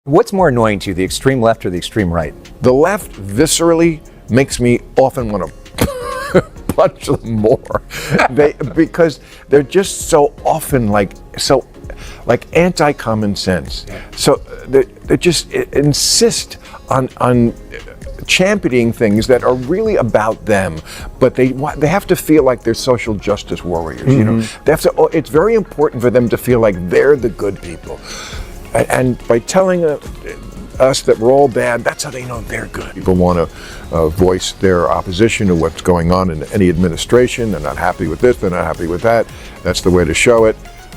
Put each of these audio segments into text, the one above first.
What's more annoying to you, the extreme left or the extreme right? The left viscerally makes me often want to punch them more, because they're just so often like anti-common sense. So they just insist on championing things that are really about them, but they have to feel like they're social justice warriors. You know, they have to. It's very important for them to feel like they're the good people. And by telling us that we're all bad, that's how they know they're good. People want to voice their opposition to what's going on in any administration. They're not happy with this, they're not happy with that. That's the way to show it.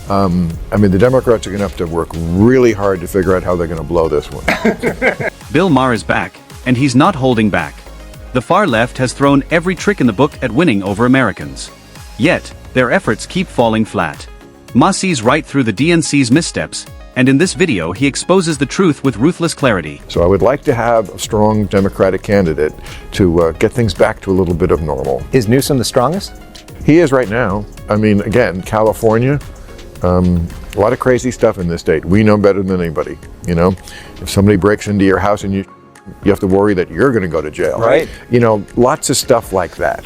I mean, the Democrats are going to have to work really hard to figure out how they're going to blow this one. Bill Maher is back, and he's not holding back. The far left has thrown every trick in the book at winning over Americans. Yet, their efforts keep falling flat. Maher sees right through the DNC's missteps, and in this video he exposes the truth with ruthless clarity. So I would like to have a strong Democratic candidate to get things back to a little bit of normal. Is Newsom the strongest? He is right now. I mean, again, California, a lot of crazy stuff in this state. We know better than anybody, you know? If somebody breaks into your house and you have to worry that you're going to go to jail. Right. You know, lots of stuff like that.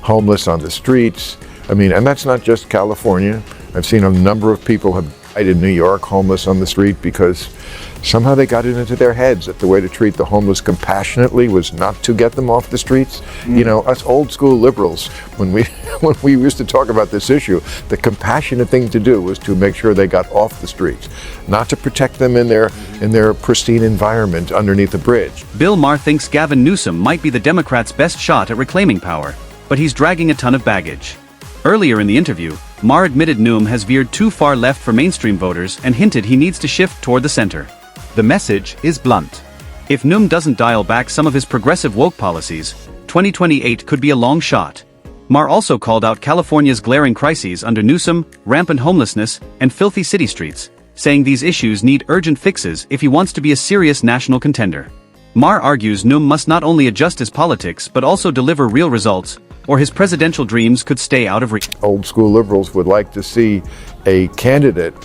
Homeless on the streets. I mean, and that's not just California. I've seen a number of people have died in New York, homeless on the street, because somehow they got it into their heads that the way to treat the homeless compassionately was not to get them off the streets. You know, us old school liberals, when we used to talk about this issue, the compassionate thing to do was to make sure they got off the streets, not to protect them in their pristine environment underneath the bridge. Bill Maher thinks Gavin Newsom might be the Democrats' best shot at reclaiming power, but he's dragging a ton of baggage. Earlier in the interview, Maher admitted Newsom has veered too far left for mainstream voters and hinted he needs to shift toward the center. The message is blunt. If Newsom doesn't dial back some of his progressive woke policies, 2028 could be a long shot. Maher also called out California's glaring crises under Newsom, rampant homelessness, and filthy city streets, saying these issues need urgent fixes if he wants to be a serious national contender. Maher argues Newsom must not only adjust his politics but also deliver real results, or his presidential dreams could stay out of reach. Old school liberals would like to see a candidate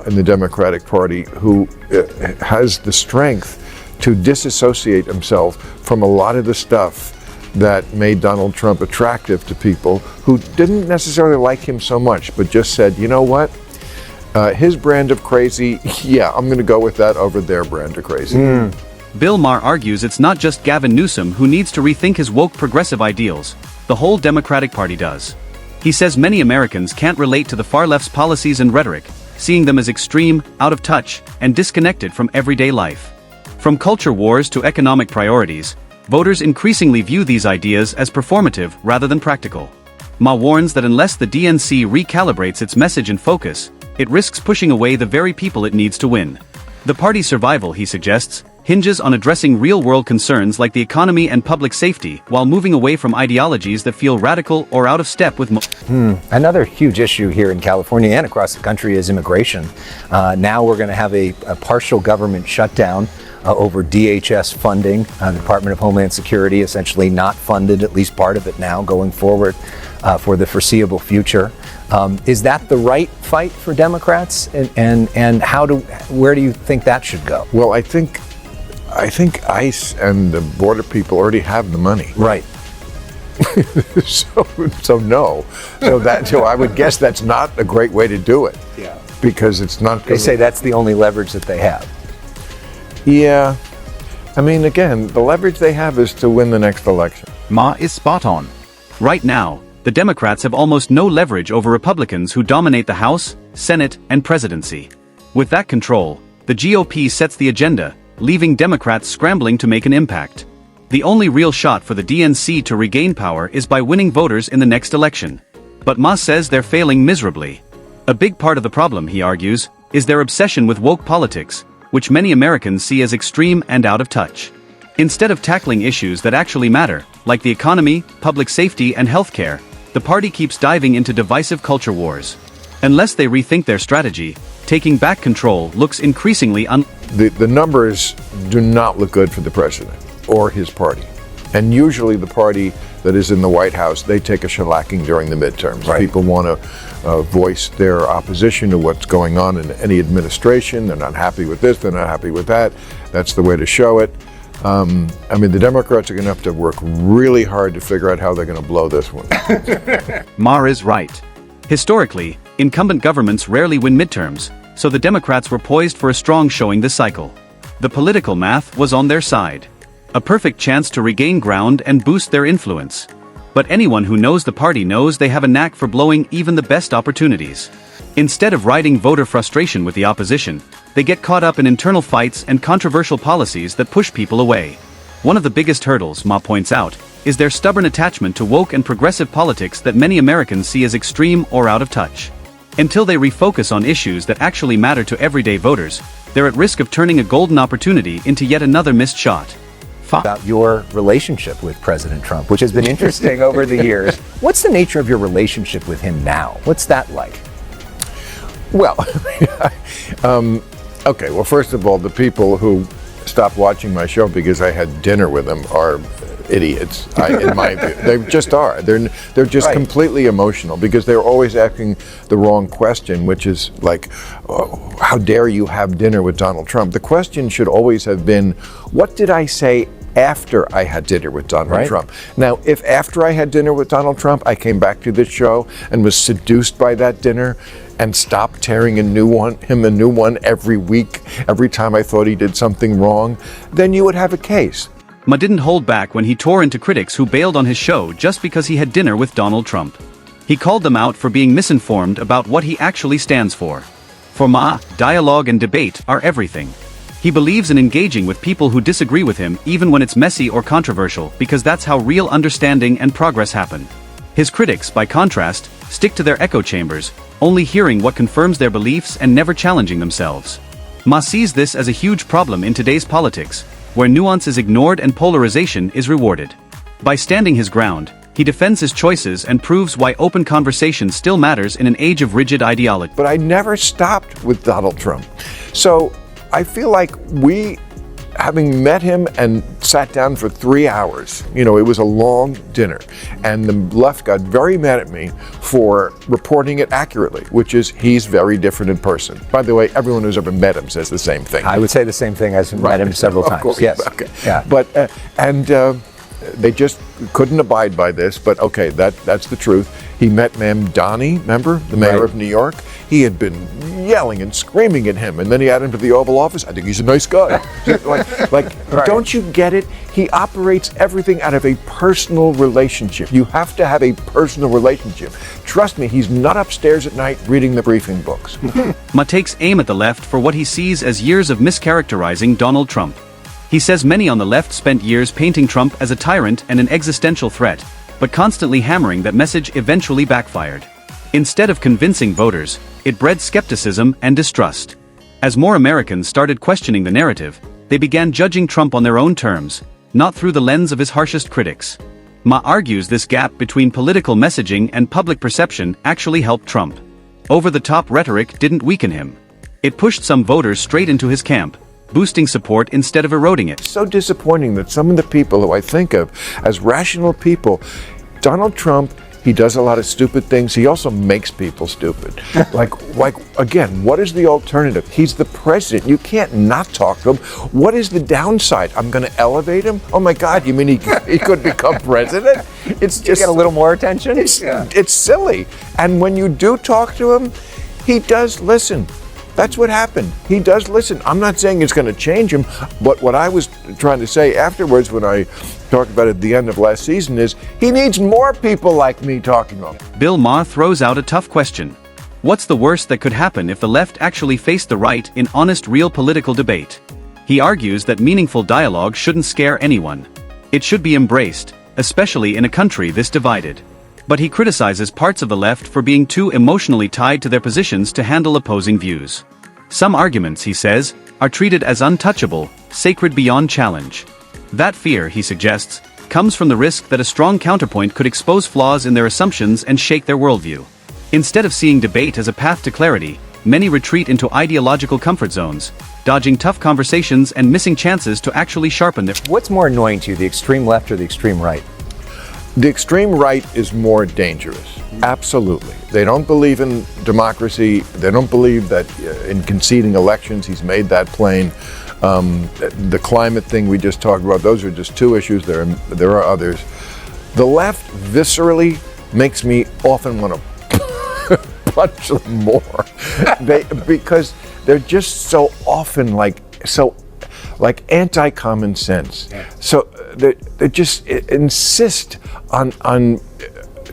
in the Democratic Party who has the strength to disassociate himself from a lot of the stuff that made Donald Trump attractive to people who didn't necessarily like him so much, but just said, you know what? His brand of crazy, yeah, I'm going to go with that over their brand of crazy. Bill Maher argues it's not just Gavin Newsom who needs to rethink his woke progressive ideals. The whole Democratic Party does. He says many Americans can't relate to the far left's policies and rhetoric, seeing them as extreme, out of touch, and disconnected from everyday life. From culture wars to economic priorities, voters increasingly view these ideas as performative rather than practical. Maher warns that unless the DNC recalibrates its message and focus, it risks pushing away the very people it needs to win. The party's survival, he suggests, hinges on addressing real-world concerns like the economy and public safety while moving away from ideologies that feel radical or out of step with Another huge issue here in California and across the country is immigration. Now we're going to have a partial government shutdown over DHS funding. The Department of Homeland Security essentially not funded, at least part of it now, going forward for the foreseeable future. Is that the right fight for Democrats? And where do you think that should go? Well, I think ICE and the border people already have the money. Right. so no. So I would guess that's not a great way to do it. Yeah. Because it's not. They say that's the only leverage that they have. Yeah. I mean, again, the leverage they have is to win the next election. Maher is spot on. Right now, the Democrats have almost no leverage over Republicans who dominate the House, Senate, and presidency. With that control, the GOP sets the agenda, leaving Democrats scrambling to make an impact. The only real shot for the DNC to regain power is by winning voters in the next election. But Maher says they're failing miserably. A big part of the problem, he argues, is their obsession with woke politics, which many Americans see as extreme and out of touch. Instead of tackling issues that actually matter, like the economy, public safety, and healthcare, the party keeps diving into divisive culture wars. Unless they rethink their strategy, taking back control looks increasingly The numbers do not look good for the president or his party. And usually the party that is in the White House, they take a shellacking during the midterms. Right. People want to voice their opposition to what's going on in any administration. They're not happy with this, they're not happy with that. That's the way to show it. I mean, the Democrats are going to have to work really hard to figure out how they're going to blow this one. Maher is right. Historically, incumbent governments rarely win midterms, so the Democrats were poised for a strong showing this cycle. The political math was on their side. A perfect chance to regain ground and boost their influence. But anyone who knows the party knows they have a knack for blowing even the best opportunities. Instead of riding voter frustration with the opposition, they get caught up in internal fights and controversial policies that push people away. One of the biggest hurdles, Ma points out, is their stubborn attachment to woke and progressive politics that many Americans see as extreme or out of touch. Until they refocus on issues that actually matter to everyday voters, they're at risk of turning a golden opportunity into yet another missed shot. About your relationship with President Trump, which has been interesting over the years. What's the nature of your relationship with him now? What's that like? Well, okay, well, first of all, the people who stopped watching my show because I had dinner with them are idiots, in my view. They just are. They're just Right. completely emotional because they're always asking the wrong question, which is like, oh, how dare you have dinner with Donald Trump? The question should always have been, what did I say after I had dinner with Donald Right. Trump? Now, if after I had dinner with Donald Trump, I came back to this show and was seduced by that dinner and stopped tearing him a new one every week, every time I thought he did something wrong, then you would have a case. Ma didn't hold back when he tore into critics who bailed on his show just because he had dinner with Donald Trump. He called them out for being misinformed about what he actually stands for. For Ma, dialogue and debate are everything. He believes in engaging with people who disagree with him even when it's messy or controversial because that's how real understanding and progress happen. His critics, by contrast, stick to their echo chambers, only hearing what confirms their beliefs and never challenging themselves. Ma sees this as a huge problem in today's politics, where nuance is ignored and polarization is rewarded. By standing his ground, he defends his choices and proves why open conversation still matters in an age of rigid ideology. But I never stopped with Donald Trump. So I feel like having met him and sat down for 3 hours, it was a long dinner, and the left got very mad at me for reporting it accurately, which is he's very different in person. By the way, everyone who's ever met him says the same thing. I would say the same thing. I've met him several Of times. course. Yes. Okay. Yeah. But they just couldn't abide by this. But okay, that's the truth. He met Ma'am Donnie, remember, the mayor Right. of New York. He had been yelling and screaming at him, and then he had him to the Oval Office. I think he's a nice guy. like, Right. Don't you get it? He operates everything out of a personal relationship. You have to have a personal relationship. Trust me, he's not upstairs at night reading the briefing books. Ma takes aim at the left for what he sees as years of mischaracterizing Donald Trump. He says many on the left spent years painting Trump as a tyrant and an existential threat, but constantly hammering that message eventually backfired. Instead of convincing voters, it bred skepticism and distrust. As more Americans started questioning the narrative, they began judging Trump on their own terms, not through the lens of his harshest critics. Ma argues this gap between political messaging and public perception actually helped Trump. Over-the-top rhetoric didn't weaken him. It pushed some voters straight into his camp, boosting support instead of eroding it. So disappointing that some of the people who I think of as rational people, Donald Trump, he does a lot of stupid things. He also makes people stupid. like again, what is the alternative? He's the president. You can't not talk to him. What is the downside? I'm going to elevate him? Oh my God, you mean he could become president? It's You just get a little more attention? it's silly. And when you do talk to him, he does listen. That's what happened. He does listen. I'm not saying it's going to change him, but what I was trying to say afterwards when I talked about it at the end of last season is he needs more people like me talking to him. Bill Maher throws out a tough question. What's the worst that could happen if the left actually faced the right in honest, real political debate? He argues that meaningful dialogue shouldn't scare anyone. It should be embraced, especially in a country this divided. But he criticizes parts of the left for being too emotionally tied to their positions to handle opposing views. Some arguments, he says, are treated as untouchable, sacred beyond challenge. That fear, he suggests, comes from the risk that a strong counterpoint could expose flaws in their assumptions and shake their worldview. Instead of seeing debate as a path to clarity, many retreat into ideological comfort zones, dodging tough conversations and missing chances to actually sharpen their... What's more annoying to you, the extreme left or the extreme right? The extreme right is more dangerous. Absolutely. They don't believe in democracy. They don't believe that in conceding elections. He's made that plain. The climate thing we just talked about, those are just two issues. There are others. The left viscerally makes me often want to punch them more. Because they're just so often like anti-common sense. Yeah. So they just insist on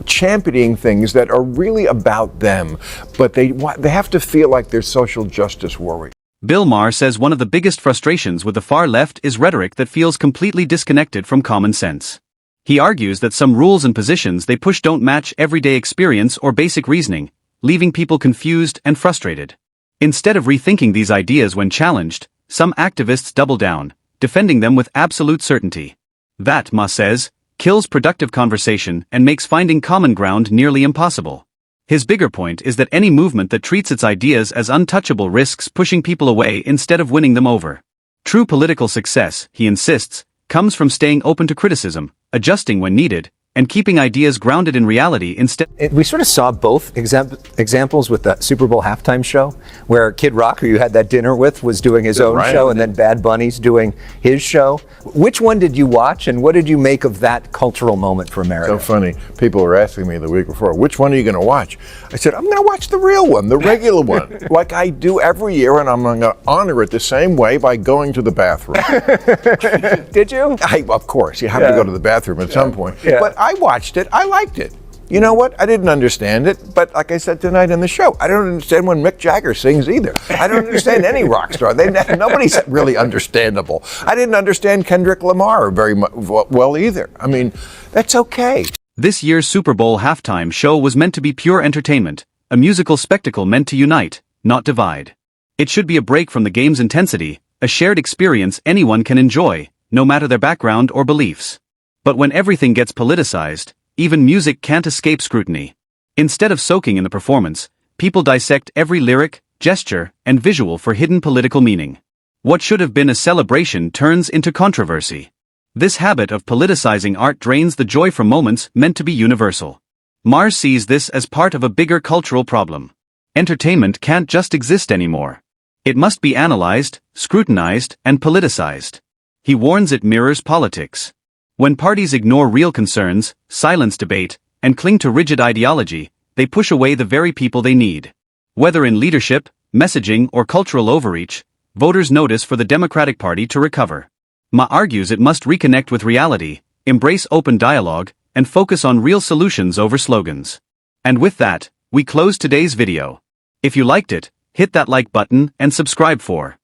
championing things that are really about them, but they have to feel like they're social justice warriors. Bill Maher says one of the biggest frustrations with the far left is rhetoric that feels completely disconnected from common sense. He argues that some rules and positions they push don't match everyday experience or basic reasoning, leaving people confused and frustrated. Instead of rethinking these ideas when challenged, some activists double down, defending them with absolute certainty. That, Maher says, kills productive conversation and makes finding common ground nearly impossible. His bigger point is that any movement that treats its ideas as untouchable risks pushing people away instead of winning them over. True political success, he insists, comes from staying open to criticism, adjusting when needed, and keeping ideas grounded in reality instead. We sort of saw both examples with the Super Bowl halftime show, where Kid Rock, who you had that dinner with, was doing his own show, and then Bad Bunny's doing his show. Which one did you watch, and what did you make of that cultural moment for America? So funny. People were asking me the week before, which one are you going to watch? I said, I'm going to watch the real one, the regular one, like I do every year, and I'm going to honor it the same way by going to the bathroom. Did you? Of course, you have to go to the bathroom at some point. Yeah. But I watched it. I liked it. You know what? I didn't understand it, but like I said tonight in the show, I don't understand when Mick Jagger sings either. I don't understand any rock star. Nobody's really understandable. I didn't understand Kendrick Lamar very well either. I mean, that's okay. This year's Super Bowl halftime show was meant to be pure entertainment, a musical spectacle meant to unite, not divide. It should be a break from the game's intensity, a shared experience anyone can enjoy, no matter their background or beliefs. But when everything gets politicized, even music can't escape scrutiny. Instead of soaking in the performance, people dissect every lyric, gesture, and visual for hidden political meaning. What should have been a celebration turns into controversy. This habit of politicizing art drains the joy from moments meant to be universal. Maher sees this as part of a bigger cultural problem. Entertainment can't just exist anymore. It must be analyzed, scrutinized, and politicized. He warns it mirrors politics. When parties ignore real concerns, silence debate, and cling to rigid ideology, they push away the very people they need. Whether in leadership, messaging, or cultural overreach, voters notice for the Democratic Party to recover. Maher argues it must reconnect with reality, embrace open dialogue, and focus on real solutions over slogans. And with that, we close today's video. If you liked it, hit that like button and subscribe for